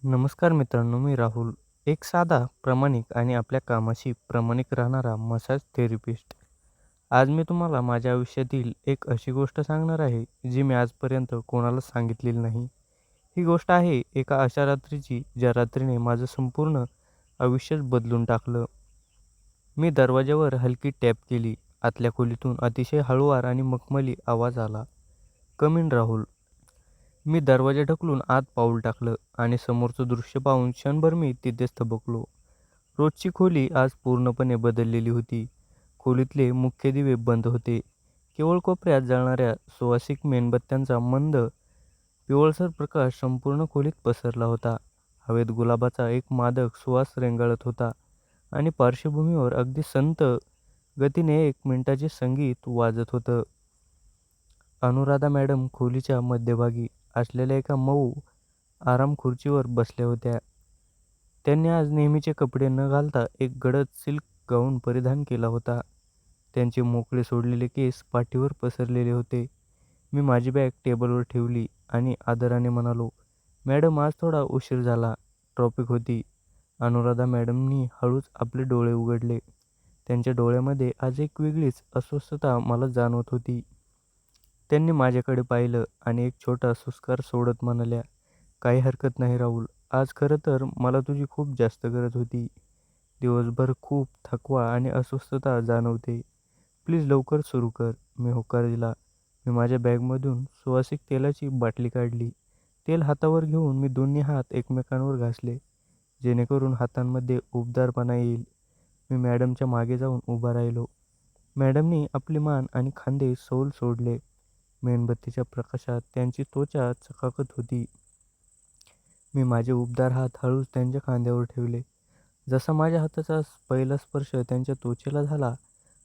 नमस्कार मित्रांनो, मी राहुल. एक साधा, प्रामाणिक आणि आपल्या कामाशी प्रामाणिक राहणारा मसाज थेरपिस्ट. आज मी तुम्हाला माझ्या आयुष्यातील एक अशी गोष्ट सांगणार आहे, जी मी आजपर्यंत कोणाला सांगितलेली नाही. ही गोष्ट आहे एका अशा रात्रीची, ज्या रात्रीने माझं संपूर्ण आयुष्यच बदलून टाकलं. मी दरवाजावर हलकी टॅप केली. आतल्या खोलीतून अतिशय हळूवार आणि मखमली आवाज आला, "कम इन राहुल." मी दरवाजा ढकलून आत पाऊल टाकलं आणि समोरचं दृश्य पाहून क्षणभर मी तिथेच थबकलो. रोजची खोली आज पूर्णपणे बदललेली होती. खोलीतले मुख्य दिवे बंद होते. केवळ कोपऱ्यात जळणाऱ्या सुवासिक मेणबत्त्यांचा मंद, पिवळसर प्रकाश संपूर्ण खोलीत पसरला होता. हवेत गुलाबाचा एक मादक सुवास रेंगाळत होता आणि पार्श्वभूमीवर अगदी संथ गतीने 1 मिनिटाचे संगीत वाजत होतं. अनुराधा मॅडम खोलीच्या मध्यभागी असलेल्या एका मऊ आराम खुर्चीवर बसल्या होत्या. त्यांनी आज नेहमीचे कपडे न घालता एक गडद सिल्क गाऊन परिधान केला होता. त्यांचे मोकळे सोडलेले केस पाठीवर पसरलेले होते. मी माझी बॅग टेबलवर ठेवली आणि आदराने म्हणालो, "मॅडम, आज थोडा उशीर झाला. ट्रॉफिक होती." अनुराधा मॅडमनी हळूच आपले डोळे उघडले. त्यांच्या डोळ्यामध्ये आज एक वेगळीच अस्वस्थता मला जाणवत होती. त्यांनी माझ्याकडे पाहिलं आणि एक छोटा सुस्कार सोडत म्हणाल्या, "काही हरकत नाही राहुल. आज खरं तर मला तुझी खूप जास्त गरज होती. दिवसभर खूप थकवा आणि अस्वस्थता जाणवते. प्लीज लवकर सुरू कर." मी होकार दिला. मी माझ्या बॅगमधून सुवासिक तेलाची बाटली काढली. तेल हातावर घेऊन मी दोन्ही हात एकमेकांवर घासले, जेणेकरून हातांमध्ये उबदारपणा येईल. मी मॅडमच्या मागे जाऊन उभा राहिलो. मॅडमनी आपली मान आणि खांदे सैल सोडले. मेणबत्तीच्या प्रकाशात त्यांची त्वचा चकाकत होती. मी माझे उबदार हात हळूच त्यांच्या खांद्यावर ठेवले. जसा माझ्या हाताचा पहिला स्पर्श त्यांच्या त्वचेला झाला,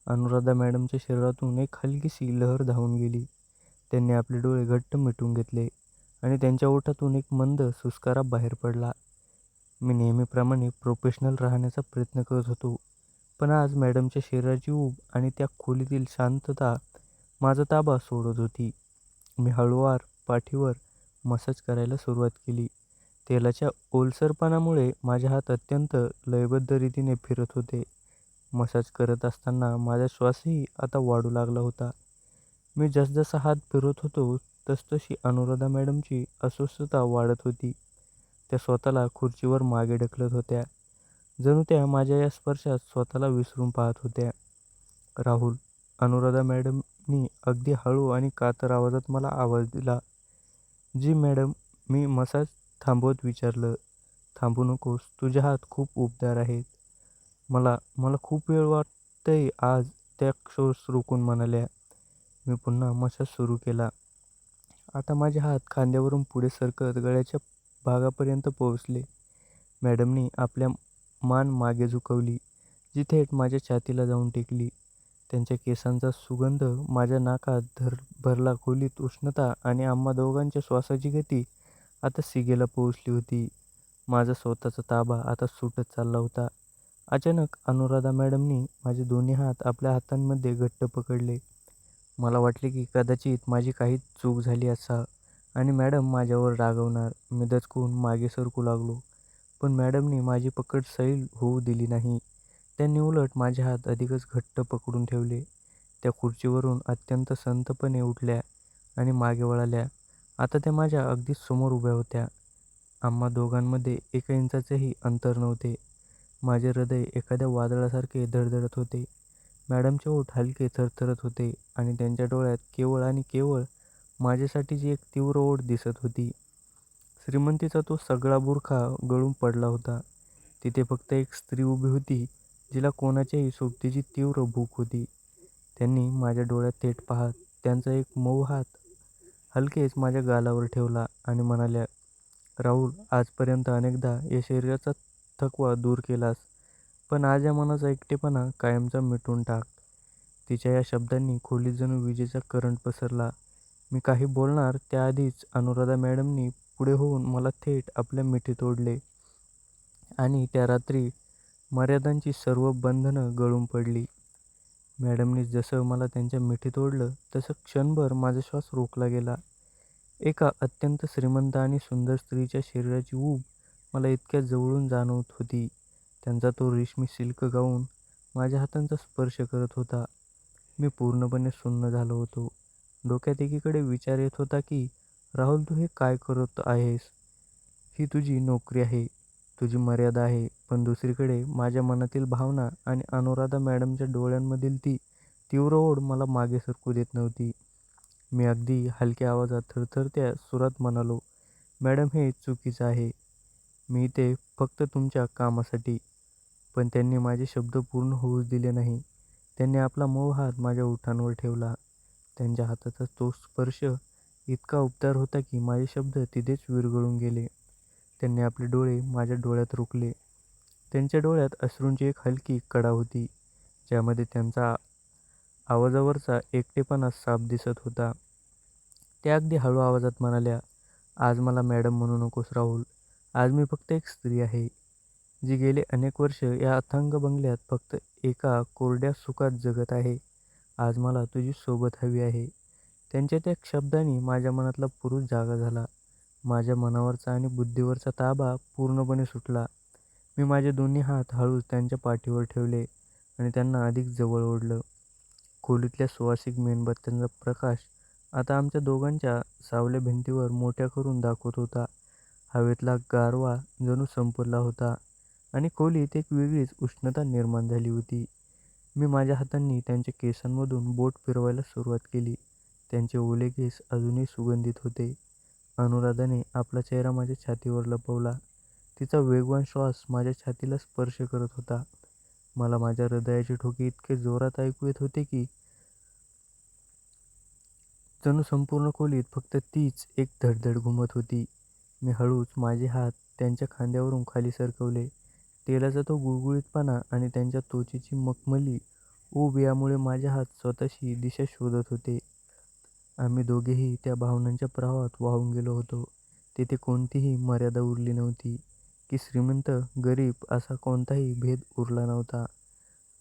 अनुराधा मॅडमच्या शरीरातून एक हलकीशी लहर धावून गेली. त्यांनी आपले डोळे घट्ट मिटून घेतले आणि त्यांच्या ओठातून एक मंद सुस्कारा बाहेर पडला. मी नेहमीप्रमाणे प्रोफेशनल राहण्याचा प्रयत्न करत होतो, पण आज मॅडमच्या शरीराची ऊब आणि त्या खोलीतील शांतता माझा ताबा सोडत होती. मी हळूवार पाठीवर मसाज करायला सुरुवात केली. तेलाच्या ओलसरपणामुळे माझे हात अत्यंत लयबद्ध रीतीने फिरत होते. मसाज करत असताना माझा श्वासही आता वाढू लागला होता. मी जसजसा हात फिरवत होतो, तसतशी अनुराधा मॅडमची अस्वस्थता वाढत होती. त्या स्वतःला खुर्चीवर मागे ढकलत होत्या. जणू त्या माझ्या या स्पर्शात स्वतःला विसरून पाहत होत्या. "राहुल," अनुराधा मॅडमनी अगदी हळू आणि कातर आवाजात मला आवाज दिला. "जी मॅडम." मी मसाज थांबवत विचारलं. "थांबू नकोस. तुझे हात खूप उबदार आहेत." "मला मला खूप वेळ वाटतंय आज." त्या श्वास रोखून म्हणाल्या. मी पुन्हा मसाज सुरू केला. आता माझे हात खांद्यावरून पुढे सरकत गळ्याच्या भागापर्यंत पोहोचले. मॅडमनी आपल्या मान मागे झुकवली, जी थेट माझ्या छातीला जाऊन टेकली. त्यांच्या केसांचा सुगंध माझ्या नाकात भरला. खोलीत उष्णता आणि आम्हा दोघांच्या श्वासाची गती आता शिगेला पोहोचली होती. माझा स्वतःचा ताबा आता सुटत चालला होता. अचानक अनुराधा मॅडमनी माझे दोन्ही हात आपल्या हातांमध्ये घट्ट पकडले. मला वाटले की कदाचित माझी काही चूक झाली आणि मॅडम माझ्यावर रागावणार. मी दचकून मागे सरकू लागलो, पण मॅडमनी माझी पकड सैल होऊ दिली नाही. त्यांनी उलट माझे हात अधिकच घट्ट पकडून ठेवले. त्या खुर्चीवरून अत्यंत संथपणे उठल्या आणि मागे वळाल्या. आता त्या माझ्या अगदी समोर उभ्या होत्या. आम्हा दोघांमध्ये एका इंचाचेही अंतर नव्हते. माझे हृदय एखाद्या वादळासारखे धडधडत होते. मॅडमचे ओठ हलके थरथरत होते आणि त्यांच्या डोळ्यात केवळ आणि केवळ माझ्यासाठीची एक तीव्र ओढ दिसत होती. श्रीमंतीचा तो सगळा बुरखा गळून पडला होता. तिथे फक्त एक स्त्री उभी होती, जिला कोणाच्याही सोबतीची तीव्र भूक होती. त्यांनी माझ्या डोळ्यात थेट पाहत त्यांचा एक मऊ हात हलकेच माझ्या गालावर ठेवला आणि म्हणाल्या, "राहुल, आजपर्यंत अनेकदा या शरीराचा थकवा दूर केलास, पण आज या मनाचा एकटेपणा कायमचा मिटवून टाक." तिच्या या शब्दांनी खोलीत जणू विजेचा करंट पसरला. मी काही बोलणार त्याआधीच अनुराधा मॅडमनी पुढे होऊन मला थेट आपल्या मिठीत ओढले आणि त्या रात्री मर्यादांची सर्व बंधनं गळून पडली. मॅडमनी जसं मला त्यांच्या मिठीत ओढलं, तसं क्षणभर माझा श्वास रोखला गेला. एका अत्यंत श्रीमंत आणि सुंदर स्त्रीच्या शरीराची ऊब मला इतक्या जवळून जाणवत होती. त्यांचा तो रेशमी सिल्क गाऊन माझ्या हातांचा स्पर्श करत होता. मी पूर्णपणे सुन्न झालो होतो. डोक्यात एकीकडे विचार येत होता की, राहुल तू हे काय करत आहेस? ही तुझी नोकरी आहे, तुझी मर्यादा आहे. पण दुसरीकडे माझ्या मनातील भावना आणि अनुराधा मॅडमच्या डोळ्यांमधील ती तीव्र ओढ मला मागे सरकू देत नव्हती. मी अगदी हलक्या आवाजात थरथरत्या सुरात म्हणालो, मॅडम हे चुकीचं आहे. मी इथे फक्त तुमच्या कामासाठी. पण त्यांनी माझे शब्द पूर्ण होऊच दिले नाही. त्यांनी आपला मऊ हात माझ्या ओठांवर ठेवला. त्यांच्या हाताचा तो स्पर्श इतका उबदार होता की माझे शब्द तिथेच विरघळून गेले. त्यांनी आपले डोळे माझ्या डोळ्यात रोखले. त्यांच्या डोळ्यात अश्रूंची एक हलकी कडा होती, ज्यामध्ये त्यांचा आवाजावरचा एकटेपणा साफ दिसत होता. त्या अगदी हळू आवाजात म्हणाल्या, आज मला मॅडम म्हणू नकोस राहुल. आज मी फक्त एक स्त्री आहे, जी गेले अनेक वर्ष या अथांग बंगल्यात फक्त एका कोरड्या सुखात जगत आहे. आज मला तुझी सोबत हवी आहे. त्यांच्या त्या शब्दांनी माझ्या मनातला पुरुष जागा झाला. माझ्या मनावरचा आणि बुद्धीवरचा ताबा पूर्णपणे सुटला. मी माझे दोन्ही हात हळूच त्यांच्या पाठीवर ठेवले आणि त्यांना अधिक जवळ ओढलं. खोलीतल्या सुवासिक मेणबत्त्यांचा प्रकाश आता आमच्या दोघांच्या सावल्या भिंतीवर मोठ्या करून दाखवत होता. हवेतला गारवा जणू संपला होता आणि खोलीत एक वेगळीच उष्णता निर्माण झाली होती. मी माझ्या हातांनी त्यांच्या केसांमधून बोट फिरवायला सुरुवात केली. त्यांचे ओले केस अजूनही सुगंधित होते. अनुराधाने आपला चेहरा माझ्या छातीवर लपवला. तिचा वेगवान श्वास माझ्या छातीला स्पर्श करत होता. मला माझ्या हृदयाचे ठोके इतके जोरात ऐकू येत होते की जणू संपूर्ण खोलीत फक्त तीच एक धडधड घुमत होती. मी हळूच माझे हात त्यांच्या खांद्यावरून खाली सरकवले. तेलाचा तो गुळगुळीतपणा आणि त्यांच्या त्वचेची मखमली ऊब यामुळे माझे हात स्वतःशी दिशा शोधत होते. आम्ही दोघेही त्या भावनांच्या प्रवाहात वाहून गेलो होतो. तिथे कोणतीही मर्यादा उरली नव्हती, की श्रीमंत, गरीब असा कोणताही भेद उरला नव्हता.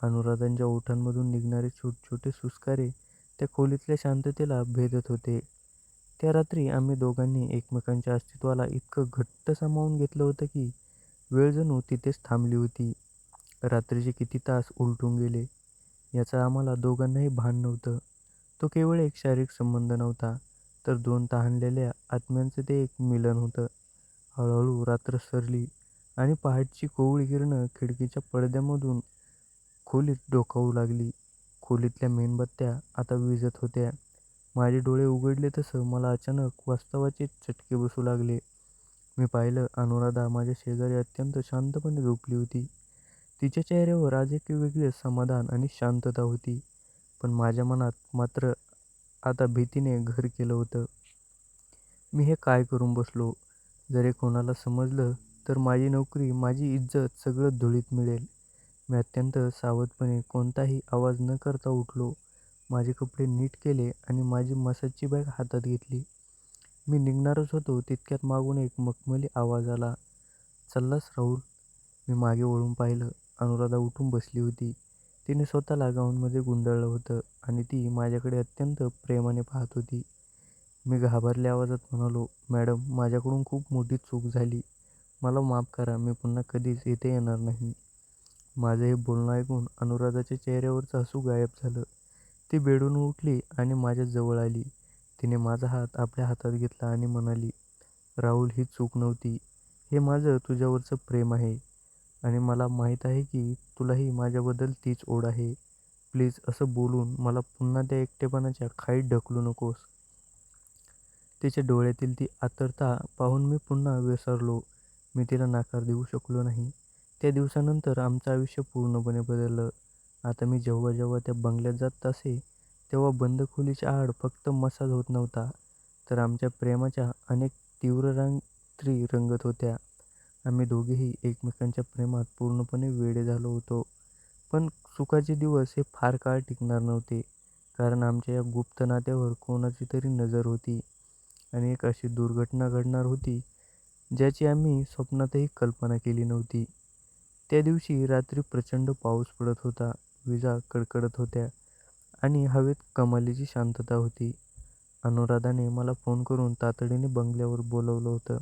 अनुराधांच्या ओठांमधून निघणारे छोटे सुस्कारे त्या खोलीतल्या शांततेला भेदत होते. त्या रात्री आम्ही दोघांनी एकमेकांच्या अस्तित्वाला इतकं घट्ट सामावून घेतलं होतं की वेळ जणू तिथेच थांबली होती. रात्रीचे किती तास उलटून गेले याचं आम्हाला दोघांनाही भान नव्हतं. तो केवळ एक शारीरिक संबंध नव्हता, तर दोन तहानलेल्या आत्म्यांचं ते एक मिलन होतं. हळूहळू रात्र सरली आणि पहाटची कोवळी किरणं खिडकीच्या पडद्यामधून खोलीत डोकावू लागली. खोलीतल्या मेणबत्त्या आता विझत होत्या. माझे डोळे उघडले तसं मला अचानक वास्तवाचे चटके बसू लागले. मी पाहिलं, अनुराधा माझ्या शेजारी अत्यंत शांतपणे झोपली होती. तिच्या चेहऱ्यावर आज एक वेगळे समाधान आणि शांतता होती. पण माझ्या मनात मात्र आता भीतीने घर केलं होतं. मी हे काय करून बसलो? जर हे कोणाला समजलं तर माझी नोकरी, माझी इज्जत सगळं धुळीत मिळेल. मी अत्यंत सावधपणे कोणताही आवाज न करता उठलो. माझे कपडे नीट केले आणि माझी मसाजची बॅग हातात घेतली. मी निघणारच होतो तितक्यात मागून एक मखमली आवाज आला, "चाललास राहुल?" मी मागे वळून पाहिलं. अनुराधा उठून बसली होती. तिने स्वतःला गाऊनमध्ये गुंडाळलं होतं आणि ती माझ्याकडे अत्यंत प्रेमाने पाहत होती. मी घाबरल्या आवाजात म्हणालो, "मॅडम, माझ्याकडून खूप मोठी चूक झाली. मला माफ करा. मी पुन्हा कधीच इथे येणार नाही." माझं हे बोलणं ऐकून अनुराधाच्या चेहऱ्यावरचं हसू गायब झालं. ती बेडून उठली आणि माझ्या जवळ आली. तिने माझा हात आपल्या हातात घेतला आणि म्हणाली, "राहुल, ही चूक नव्हती. हे माझं तुझ्यावरचं प्रेम आहे आणि मला माहीत आहे की तुलाही माझ्याबद्दल तीच ओढ आहे. प्लीज असं बोलून मला पुन्हा त्या एकटेपणाच्या खाईत ढकलू नकोस." तिच्या डोळ्यातील ती आर्तता पाहून मी पुन्हा विसरलो. मी तिला नकार देऊ शकलो नाही. त्या दिवसानंतर आमचं आयुष्य पूर्णपणे बदललं. आता मी जेव्हा त्या बंगल्यात जात असे, तेव्हा बंद खोलीच्या आड फक्त मसाज होत नव्हता, तर आमच्या प्रेमाच्या अनेक तीव्र रात्री रंगत होत्या. आम्ही दोघेही एकमेकांच्या प्रेमात पूर्णपणे वेडे झालो होतो. पण सुखाचे दिवस हे फार काळ टिकणार नव्हते, कारण आमच्या या गुप्त नात्यावर कोणाची तरी नजर होती आणि एक अशी दुर्घटना घडणार होती, ज्याची आम्ही स्वप्नातही कल्पना केली नव्हती. त्या दिवशी रात्री प्रचंड पाऊस पडत होता, विजा कडकडत होत्या आणि हवेत कमालीची शांतता होती. अनुराधाने मला फोन करून तातडीने बंगल्यावर बोलावलं होतं.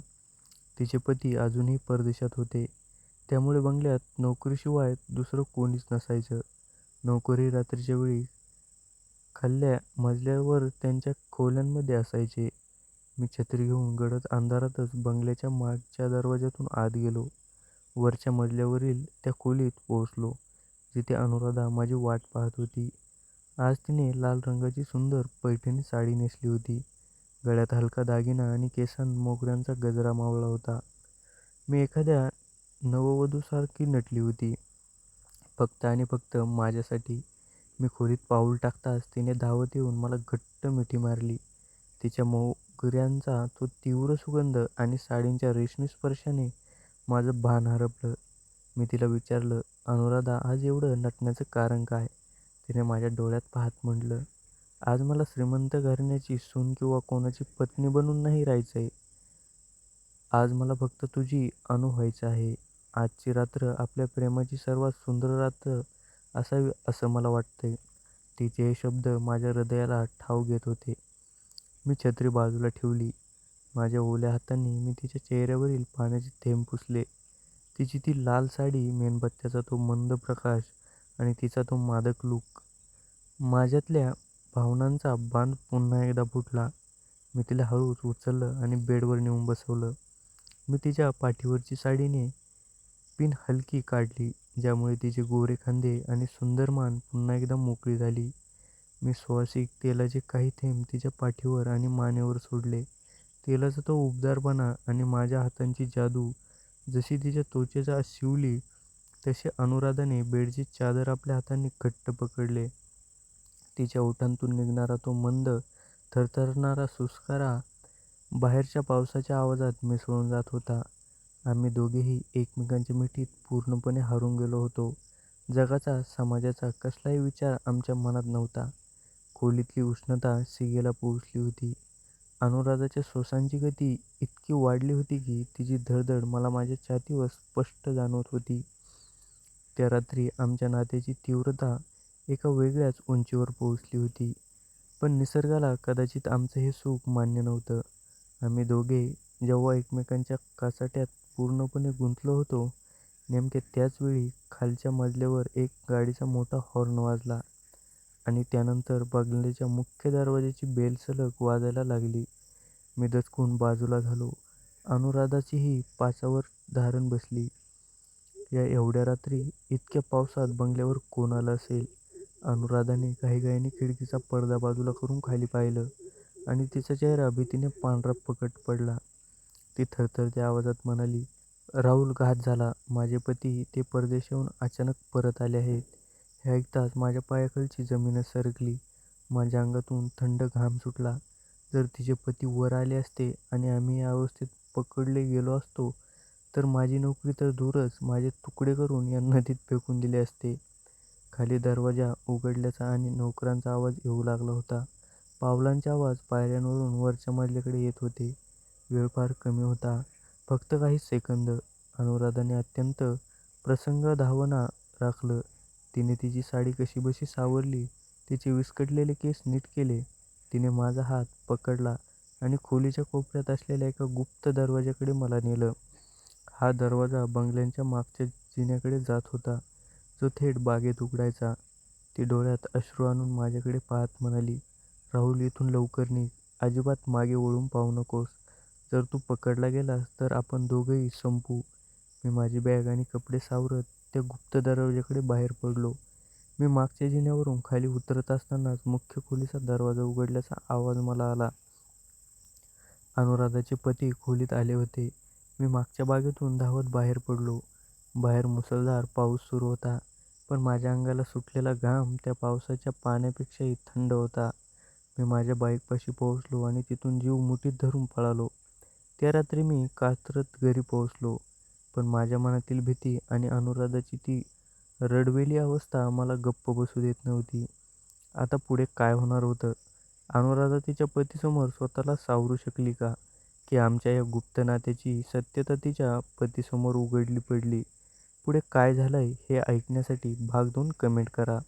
तिचे पती अजूनही परदेशात होते. त्यामुळे बंगल्यात नोकरीशिवाय दुसरं कोणीच नसायचं. नोकरही रात्रीच्या वेळी खाल्ल्या मजल्यावर त्यांच्या खोल्यांमध्ये असायचे. मी छत्री घेऊन गडद अंधारातच बंगल्याच्या मागच्या दरवाजातून आत गेलो. वरच्या मजल्यावरील त्या खोलीत पोहोचलो, जिथे अनुराधा माझी वाट पाहत होती. आज तिने लाल रंगाची सुंदर पैठणी साडी नेसली होती. गळ्यात हलका दागिना आणि केसांत मोगऱ्यांचा गजरा मावळला होता. मी एखाद्या नववधूसारखी नटली होती, फक्त आणि फक्त माझ्यासाठी. मी खोलीत पाऊल टाकताच तिने धावत येऊन मला घट्ट मिठी मारली. तिच्या मोगऱ्यांचा तो तीव्र सुगंध आणि साडीच्या रेशमी स्पर्शाने माझं भान हरपलं. मी तिला विचारलं, "अनुराधा, आज एवढं नटण्याचं कारण काय?" तिने माझ्या डोळ्यात पाहत म्हटलं, "आज मला श्रीमंत घराण्याची सून किंवा कोणाची पत्नी बनून नाही राहायचंय. आज मला फक्त तुझी अनु व्हायचं आहे. आजची रात्र आपल्या प्रेमाची सर्वात सुंदर रात्र असावी असं मला वाटतंय." तिचे हे शब्द माझ्या हृदयाला ठाव घेत होते. मी छत्री बाजूला ठेवली. माझ्या ओल्या हातांनी मी तिच्या चेहऱ्यावरील पाण्याचे थेंब पुसले. तिची ती लाल साडी, मेणबत्त्याचा तो मंद प्रकाश आणि तिचा तो मादक लूक. माझ्यातल्या भावनांचा बांध पुन्हा एकदा फुटला. मी तिला हळूच उचललं आणि बेडवर नेऊन बसवलं. मी तिच्या पाठीवरची साडीने पिन हलकी काढली, ज्यामुळे तिचे गोरे खांदे आणि सुंदर मान पुन्हा एकदा मोकळी झाली. मी सुवासिक तेलाचे काही थेंब तिच्या पाठीवर आणि मानेवर सोडले. तेलाचा तो उबदारपणा आणि माझ्या हातांची जादू जशी तिच्या त्वचेचा शिवली, तसे अनुराधाने बेडची चादर आपल्या हातांनी घट्ट पकडले. तिच्या ओठांतून निघणारा तो मंद, थरथरणारा सुस्कारा बाहेरच्या पावसाच्या आवाजात मिसळून जात होता. आम्ही दोघेही एकमेकांच्या मिठीत पूर्णपणे हरवून गेलो होतो. जगाचा, समाजाचा कसलाही विचार आमच्या मनात नव्हता. खोलीतली उष्णता शिगेला पोहोचली होती. अनुराधाच्या श्वासांची गती इतकी वाढली होती की तिची धडधड मला माझ्या छातीवर स्पष्ट जाणवत होती. त्या रात्री आमच्या नात्याची तीव्रता एका वेगळ्याच उंचीवर पोहोचली होती. पण निसर्गाला कदाचित आमचं हे सुख मान्य नव्हतं. आम्ही दोघे जेव्हा एकमेकांच्या कासाट्यात पूर्णपणे गुंतलो होतो, नेमक्या त्याच वेळी खालच्या मजल्यावर एक गाडीचा मोठा हॉर्न वाजला आणि त्यानंतर बंगल्याच्या मुख्य दरवाजाची बेल सलग वाजायला लागली. मी दचकून बाजूला झालो. अनुराधाचीही पाचावर धारण बसली. या एवढ्या रात्री, इतक्या पावसात बंगल्यावर कोण आलं असेल? अनुराधाने घाईघाईने खिडकीचा पडदा बाजूला करून खाली पाहिलं आणि तिचा चेहरा भीतीने पांढरा फकट पडला. ती थरथरत्या आवाजात म्हणाली, "राहुल, घात झाला. माझे पती ते परदेशाहून अचानक परत आले आहेत." हे ऐकताच माझ्या पायाखालची जमीनच सरकली. माझ्या अंगातून थंड घाम सुटला. जर तिचे पती वर आले असते आणि आम्ही या अवस्थेत पकडले गेलो असतो, तर माझी नोकरी तर दूरच, माझे तुकडे करून या नदीत फेकून दिले असते. खाली दरवाजा उघडल्याचा आणि नोकरांचा आवाज येऊ लागला होता. पावलांचे आवाज पायऱ्यांवरून वरच्या मजल्याकडे येत होते. वेळ फार कमी होता, फक्त काही सेकंद. अनुराधाने अत्यंत प्रसंगावधान राखलं. तिने तिची साडी कशीबशी सावरली, तिचे विस्कटलेले केस नीट केले. तिने माझा हात पकडला आणि खोलीच्या कोपऱ्यात असलेल्या एका गुप्त दरवाजाकडे मला नेलं. हा दरवाजा बंगल्याच्या मागच्या जिन्याकडे जात होता, जो थेट बागेत उघडायचा. ती डोळ्यात अश्रू आणून माझ्याकडे पाहत म्हणाली, "राहुल, इथून लवकर निघ. अजिबात मागे वळून पाहू नकोस. जर तू पकडला गेलास तर आपण दोघंही संपू." मी माझी बॅग आणि कपडे सावरत त्या गुप्त दरवाजाकडे बाहेर पडलो. मी मागच्या जिन्यावरून खाली उतरत असतानाच मुख्य खोलीचा दरवाजा उघडल्याचा आवाज मला आला. अनुराधाचे पती खोलीत आले होते. मी मागच्या बागेतून धावत बाहेर पडलो. बाहेर मुसळधार पाऊस सुरू होता, पण माझ्या अंगाला सुटलेला घाम त्या पावसाच्या पाण्यापेक्षाही थंड होता. मी माझ्या बाईकपाशी पोहोचलो आणि तिथून जीव मुठीत धरून पळालो. त्या रात्री मी कात्रत घरी पोहोचलो, पण माझ्या मनातील भीती आणि अनुराधाची ती रडवेली अवस्था मला गप्प बसू देत नव्हती. आता पुढे काय होणार होतं? अनुराधा तिच्या पतीसमोर स्वतःला सावरू शकली का? की आमच्या या गुप्त नात्याची सत्यता तिच्या पतीसमोर उघडली पडली? पुढे काय झालंय हे ऐकण्यासाठी भाग 2 कमेंट करा.